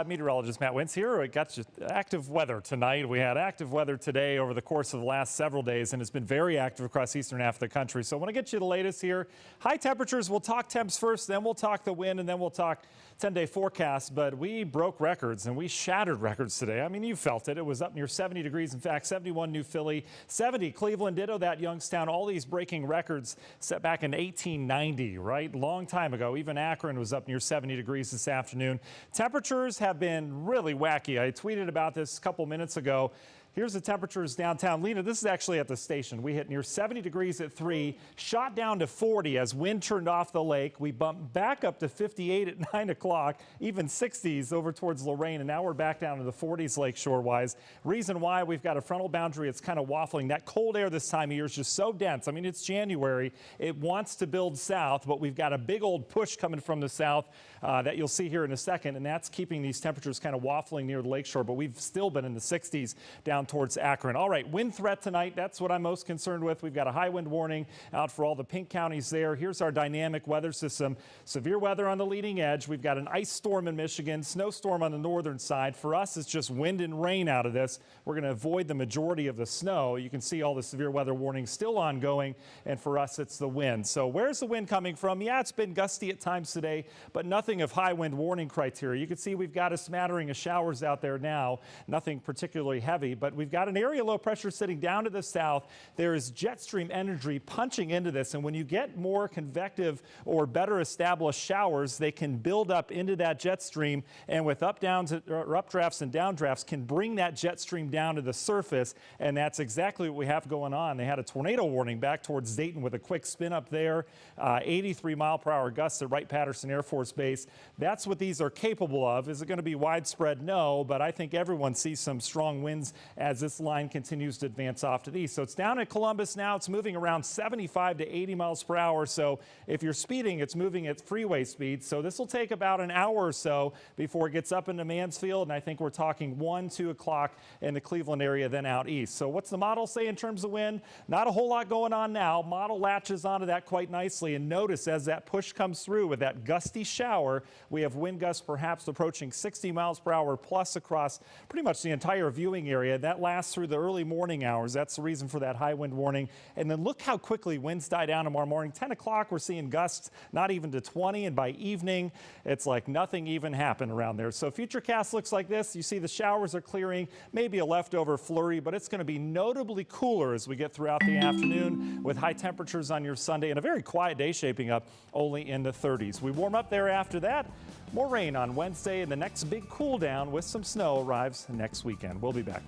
Meteorologist Matt Wintz here. We got active weather tonight. We had active weather today over the course of the last several days, and it's been very active across the eastern half of the country. So I want to get you the latest here. High temperatures, we'll talk temps first, then we'll talk the wind, and then we'll talk 10-day forecast. But we broke records, and we shattered records today. I mean, you felt it. It was up near 70 degrees. In fact, 71 New Philly, 70 Cleveland, ditto that Youngstown. All these breaking records set back in 1890, right? Long time ago. Even Akron was up near 70 degrees this afternoon. Temperatures have been really wacky. I tweeted about this a couple minutes ago. Here's the temperatures downtown. Lena, this is actually at the station. We hit near 70 degrees at 3, shot down to 40 as wind turned off the lake. We bumped back up to 58 at 9 o'clock, even 60s over towards Lorain, and now we're back down to the 40s lakeshore-wise. Reason why, we've got a frontal boundary. It's kind of waffling. That cold air this time of year is just so dense. I mean, it's January. It wants to build south, but we've got a big old push coming from the south that you'll see here in a second, and that's keeping these temperatures kind of waffling near the lakeshore, but we've still been in the 60s down towards Akron. All right, wind threat tonight. That's what I'm most concerned with. We've got a high wind warning out for all the pink counties there. Here's our dynamic weather system. Severe weather on the leading edge. We've got an ice storm in Michigan, snowstorm on the northern side. For us, it's just wind and rain out of this. We're going to avoid the majority of the snow. You can see all the severe weather warnings still ongoing, and for us, it's the wind. So where's the wind coming from? Yeah, it's been gusty at times today, but nothing of high wind warning criteria. You can see we've got a smattering of showers out there now. Nothing particularly heavy, but we've got an area low pressure sitting down to the south. There is jet stream energy punching into this, and when you get more convective or better established showers, they can build up into that jet stream, and with updrafts and downdrafts can bring that jet stream down to the surface, and that's exactly what we have going on. They had a tornado warning back towards Dayton with a quick spin up there, 83-mile-per-hour gusts at Wright-Patterson Air Force Base. That's what these are capable of. Is it going to be widespread? No, but I think everyone sees some strong winds as this line continues to advance off to the east. So it's down at Columbus now. It's moving around 75 to 80 miles per hour. So if you're speeding, it's moving at freeway speed. So this will take about an hour or so before it gets up into Mansfield. And I think we're talking 1, 2 o'clock in the Cleveland area, then out east. So what's the model say in terms of wind? Not a whole lot going on now. Model latches onto that quite nicely. And notice as that push comes through with that gusty shower, we have wind gusts perhaps approaching 60 miles per hour plus across pretty much the entire viewing area. That lasts through the early morning hours. That's the reason for that high wind warning. And then look how quickly winds die down tomorrow morning. 10 o'clock, we're seeing gusts not even to 20, and by evening, it's like nothing even happened around there. So Futurecast looks like this. You see the showers are clearing, maybe a leftover flurry, but it's going to be notably cooler as we get throughout the afternoon with high temperatures on your Sunday and a very quiet day shaping up only in the 30s. We warm up there after that. More rain on Wednesday, and the next big cool down with some snow arrives next weekend. We'll be back.